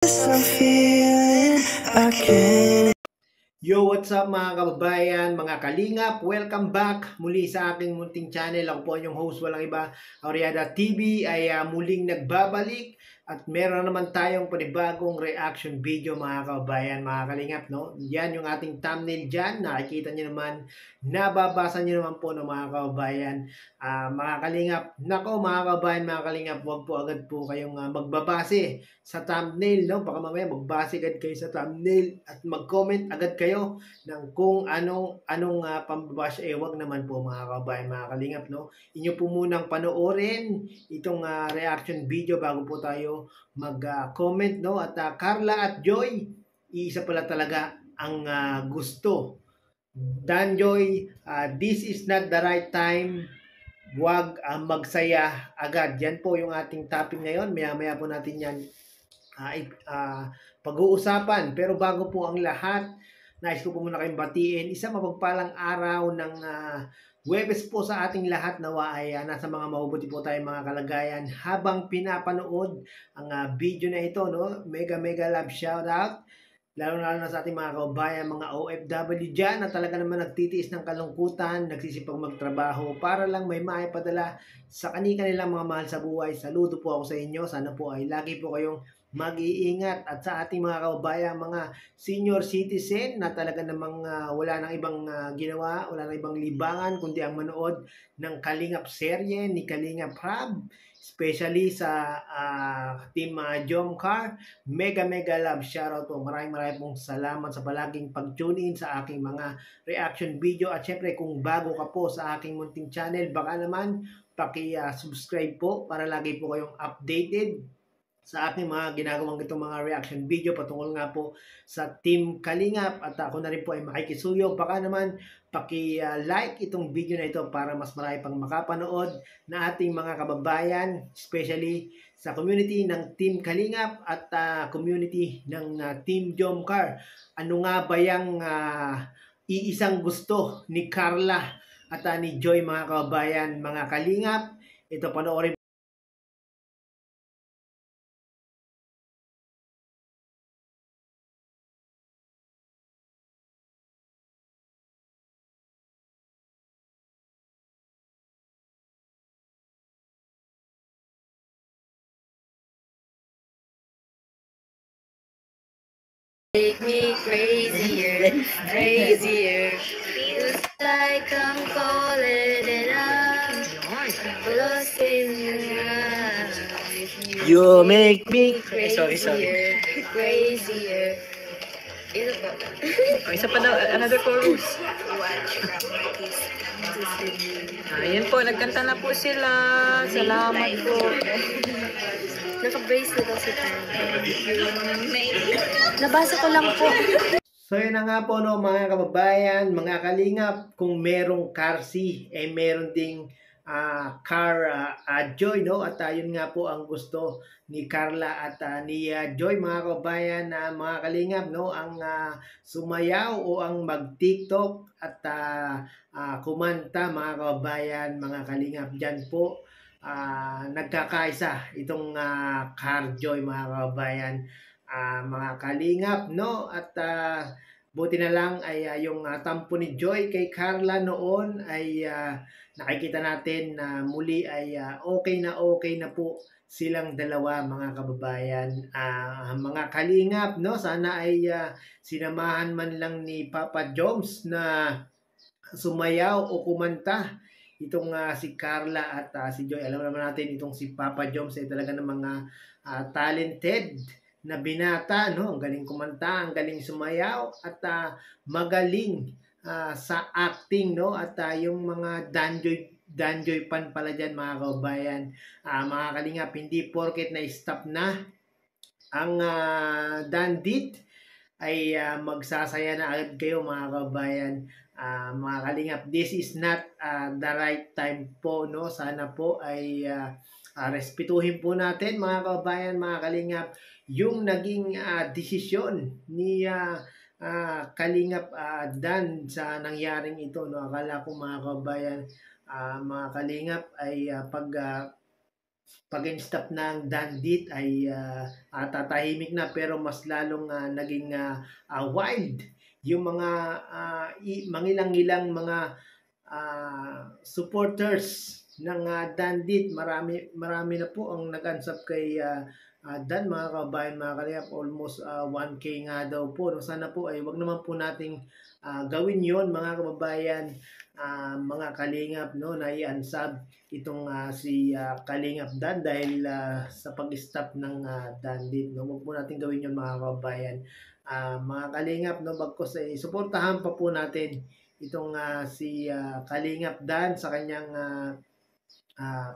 I'm feeling again. Yo, what's up mga kababayan, mga kalingap? Welcome back muli sa aking munting channel. Ako po yung host, walang iba, Auriada TV ay muling nagbabalik at meron naman tayong panibagong reaction video mga kababayan, mga kalingap, no? Yan yung ating thumbnail dyan, nakikita nyo naman, nababasa nyo naman po ng mga kababayan. Mga kalingap, nako mga kababayan, mga kalingap, huwag po agad po kayong magbabase sa thumbnail, no? Baka mamaya magbase agad kayo sa thumbnail at mag-comment agad kayo ng kung anong pambabash. Wag naman po mga kababayan, mga kalingap, no? Inyo po munang panoorin itong reaction video bago po tayo mag-comment, no? At Carla at Joy, iisa pala talaga ang gusto. Danjoy, this is not the right time. Huwag magsaya agad. Yan po yung ating topic ngayon. Maya-maya po natin yan pag-uusapan. Pero bago po ang lahat, nais ko po muna kayong batiin. Isang mapagpalang araw ng Huwebes po sa ating lahat. Nawa ay nasa mga mabubuti po tayong mga kalagayan habang pinapanood ang video na ito, no? Mega love shout out. Lalo na sa ating mga kababayan, mga OFW dyan na talaga naman nagtitiis ng kalungkutan, nagsisipag magtrabaho para lang may maipadala sa kanilang mga mahal sa buhay. Saludo po ako sa inyo. Sana po ay lagi po kayong mag-iingat. At sa ating mga kababayan, mga senior citizen na talaga namang wala nang ibang ginawa, wala nang ibang libangan kundi ang manood ng Kalingap serye ni Kalingap Rab, especially sa Team Jomcar. Mega love shoutout po. Maraming pong salamat sa palaging pag-tune in sa aking mga reaction video. At syempre kung bago ka po sa aking munting channel, baka naman paki-subscribe po para lagi po kayong updated sa aking mga ginagawang itong mga reaction video patungkol nga po sa Team Kalingap. At ako na rin po ay makikisuyo. Baka naman paki-like itong video na ito para mas marami pang makapanood na ating mga kababayan, especially sa community ng Team Kalingap at community ng Team Jomcar. Ano nga ba yung iisang gusto ni Carla at ni Joy, mga kababayan, mga Kalingap? Ito, panoorin. Make me crazier, crazier. Feels like I'm falling and I'm lost in your eyes. You make me Crazier, crazier. Ito po. Isa pa daw, another chorus. Ayan po, nagkanta na po sila. Salamat po. Naka-brace na daw si Tanya. Nabasa ko lang po. So yun na nga po, no, mga kababayan, mga kalingap, kung merong car C, meron ding car Joy, no? At yun nga po ang gusto ni Carla at ni Joy, mga kababayan, mga kalingap, no? Ang sumayaw o ang mag-TikTok at kumanta, mga kababayan, mga kalingap, dyan po nagkakaisa itong car Joy, mga kababayan, mga kalingap, no? At buti na lang ay yung tampo ni Joy kay Carla noon ay nakikita natin na muli ay okay na po silang dalawa, mga kababayan, mga kalingap, no? Sana ay sinamahan man lang ni Papa Joms na sumayaw o kumanta itong si Carla at si Joy. Alam naman natin itong si Papa Joms ay talaga ng mga talented na binata, no? Ang galing kumanta, ang galing sumayaw at magaling sa acting, no? At yung mga danjoy pan pala dyan, mga kababayan, mga kalingap, hindi porket na stop na ang dandit ay magsasaya na agad kayo, mga kababayan, mga kalingap. This is not the right time po, no? Sana po ay respetuhin po natin, mga kababayan, mga kalingap, yung naging desisyon ni Kalingap Dan sa nangyaring ito, no? Akala ko, mga kababayan, mga kalingap, ay pag pag-instap ng Dandit ay tatahimik na, pero mas lalong naging wild yung mga mangilang-ilang mga supporters ng Dandit. Marami na po ang nag-unsub kay Dan, mga kabayan, mga kalingap. Almost 1K nga daw po. No? Sana po ay wag naman po nating gawin yon, mga kababayan, mga kalingap, no, na i-unsub itong si Kalingap Dan dahil sa pag-stop ng Dandit. No? Huwag po natin gawin yon, mga kababayan. Mga kalingap, no, bagkos ay suportahan pa po natin itong si Kalingap Dan sa kanyang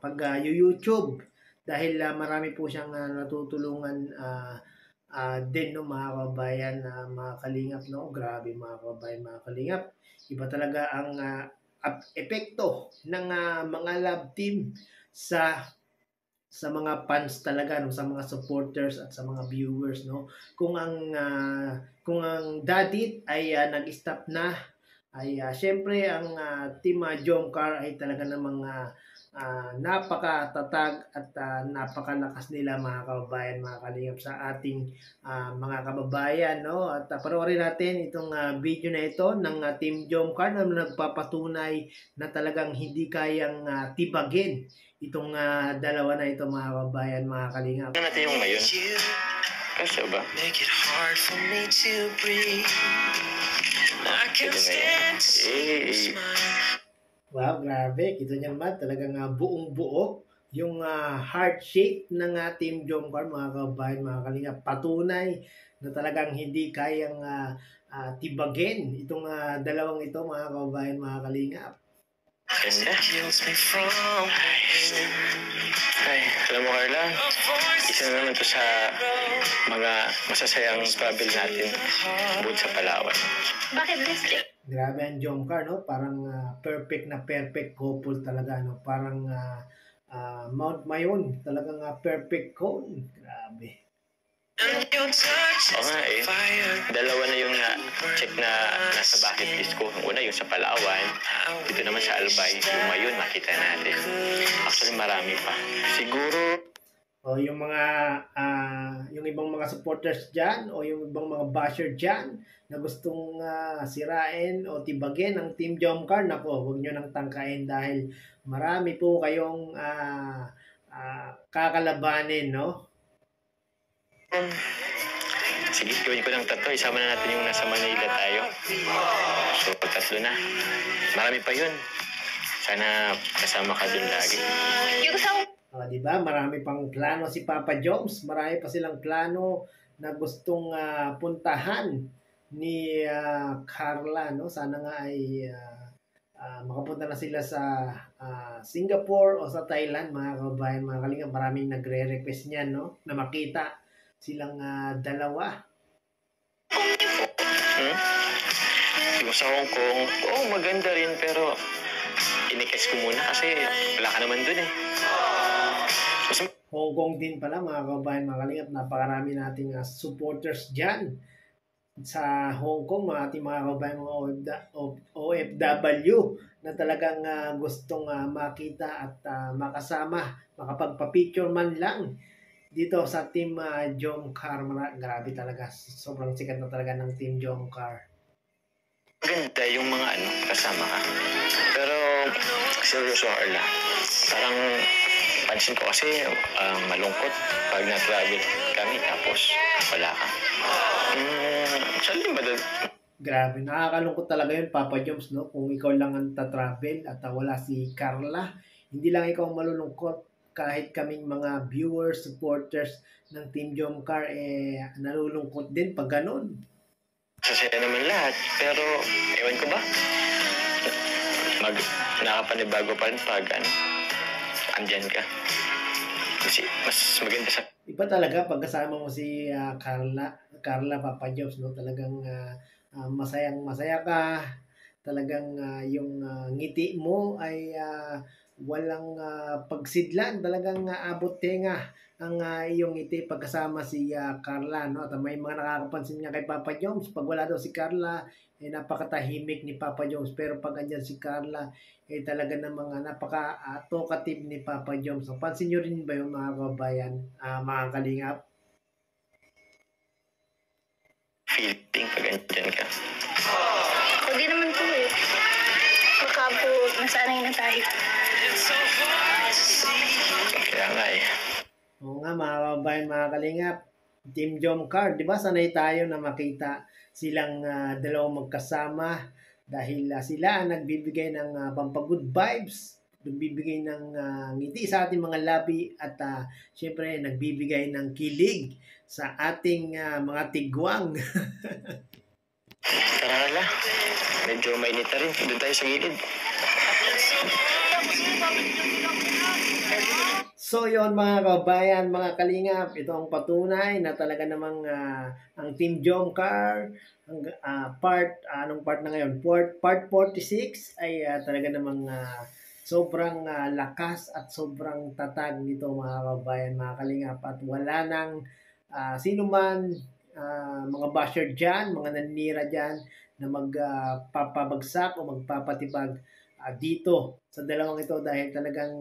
pag-YouTube dahil marami po siyang natutulungan din, no, mga kababayan, mga kalingap, no. Grabe, mga kababayan, mga kalingap, iba talaga ang epekto ng mga love team sa mga fans talaga, no, sa mga supporters at sa mga viewers, no. Kung ang Dadit ay nag-stop na, ay syempre ang team Jomcar ay talaga namang napakatatag at napakalakas nila, mga kababayan, mga kalingap, sa ating mga kababayan, no. At panoorin natin itong video na ito ng Team Jomcar na nagpapatunay na talagang hindi kayang tibagin itong dalawa na ito, mga kababayan, mga kalingap. Ano natin yung ngayon? Kasi ba? Make it hard for me to breathe. I can stand to see you smile. Wow, grabe. Kita niyo naman, talagang buong buo yung heart shape ng Team Jomcar, mga kababayan, mga kalingap. Patunay na talagang hindi kayang tibagin itong dalawang ito, mga kababayan, mga kalingap. Ganda. Kills me from within. Ay, alam mo, Carla, isa na naman to sa mga masasayang travel natin bukod sa Palawan. Bakit district? Grabe ang Jomcar, no? Parang perfect na perfect couple talaga, no? Parang Mount Mayon, talagang perfect cone. Grabe. And your touch Oo is nga eh. fire. Dalawa na yung check na nasa bucket list ko. Yung una yung sa Palawan, dito naman sa Albay. Yung ngayon makita natin. Actually marami pa. Siguro O yung mga yung ibang mga supporters diyan o yung ibang mga basher diyan na gustong sirain o tibagin ang Team Jomcar, nako, huwag niyo nang tangkain dahil marami po kayong kakalabanin, no? sige, gawin ko ng tatlo. Isama na natin yung nasa Manila tayo. So, tatlo na. Marami pa yun. Sana kasama ka dun lagi. Yung kasama Di ba? Marami pang plano si Papa Joms. Marami pa silang plano na gustong puntahan ni Carla, no? Sana nga ay makapunta na sila sa Singapore o sa Thailand, mga kababayan, mga kalingap. Maraming nagre-request niyan, no? Na makita silang dalawa. Yung sa Hong Kong, maganda rin, pero inikes ko muna kasi wala ka naman dun eh. Mas Hong Kong din pala, mga kababayan, mga kalingap. Napakarami nating supporters dyan sa Hong Kong, mga ating mga kababayan, mga OFW na talagang gustong makita at makasama, makapagpa-picture man lang dito sa Team Jomcar. Grabe talaga, sobrang sikat na talaga ng Team Jomcar. maganda yung mga kasama ka. Pero, seryoso, Carla. Parang, pansin ko kasi malungkot pag na-travel kami tapos wala ka. Saan ba doon? Grabe, nakakalungkot talaga yun, Papa Joms, no? Kung ikaw lang ang tatravel at wala si Carla, hindi lang ikaw malulungkot. Kahit kaming mga viewers, supporters ng Team Jomcar, nalulungkot din pag ganun. Sasaya naman lahat. Pero, ewan ko ba? Nakapanibago pa rin pag andyan ka. Kasi mas maganda sa... Iba talaga pag kasama mo si Carla, Papa Joms, no? Talagang masaya ka. Talagang yung ngiti mo ay walang pagsidlan. Talagang abot tenga ang iyong ngiti pagkasama si Carla, no? At may mga nakakapansin nga kay Papa Jones, pag wala daw si Carla, napakatahimik ni Papa Jones. Pero pag andyan si Carla, talaga namang napaka-talkative ni Papa Jones. So, pansin nyo rin ba yung mga kabayan, mga kalingap? Feeling pag andyan ka. Ako din naman po eh. Baka po nasanay na tayo. Kaya nga eh. Oo nga, mga kabayan, mga kalingap. Team Jomcar, di ba sanay tayo na makita silang dalawang magkasama dahil sila ang nagbibigay ng pampagood vibes, nagbibigay ng ngiti sa ating mga labi at syempre nagbibigay ng kilig sa ating mga tigwang. Tara na. Medyo mainit na rin. Doon tayo sa gilid. So yon mga kabayan, mga kalingap, ito ang patunay na talaga namang ang Team Jomcar, anong part na ngayon? Part 46 ay talaga namang sobrang lakas at sobrang tatag nito mga kabayan, mga kalingap. At wala nang sino man, mga basher dyan, mga naninira dyan na magpapabagsak o magpapatibag dito sa dalawang ito dahil talagang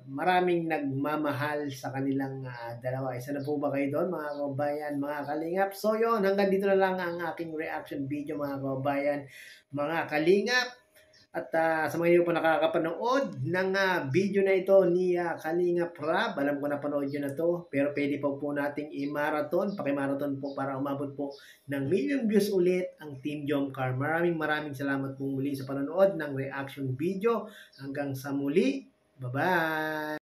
maraming nagmamahal sa kanilang dalawa. Isa na po ba kayo doon mga kabayan, mga kalingap? So yun, hanggang dito na lang ang aking reaction video mga kabayan, mga kalingap. At sa mga hindi pa nakakapanood ng video na ito ni Kalingap Rab, alam ko napanood nyo na to, pero pwede po nating i-marathon, pakimarathon po para umabot po ng million views ulit ang Team Jomcar. Maraming salamat po muli sa panonood ng reaction video. Hanggang sa muli, bye-bye!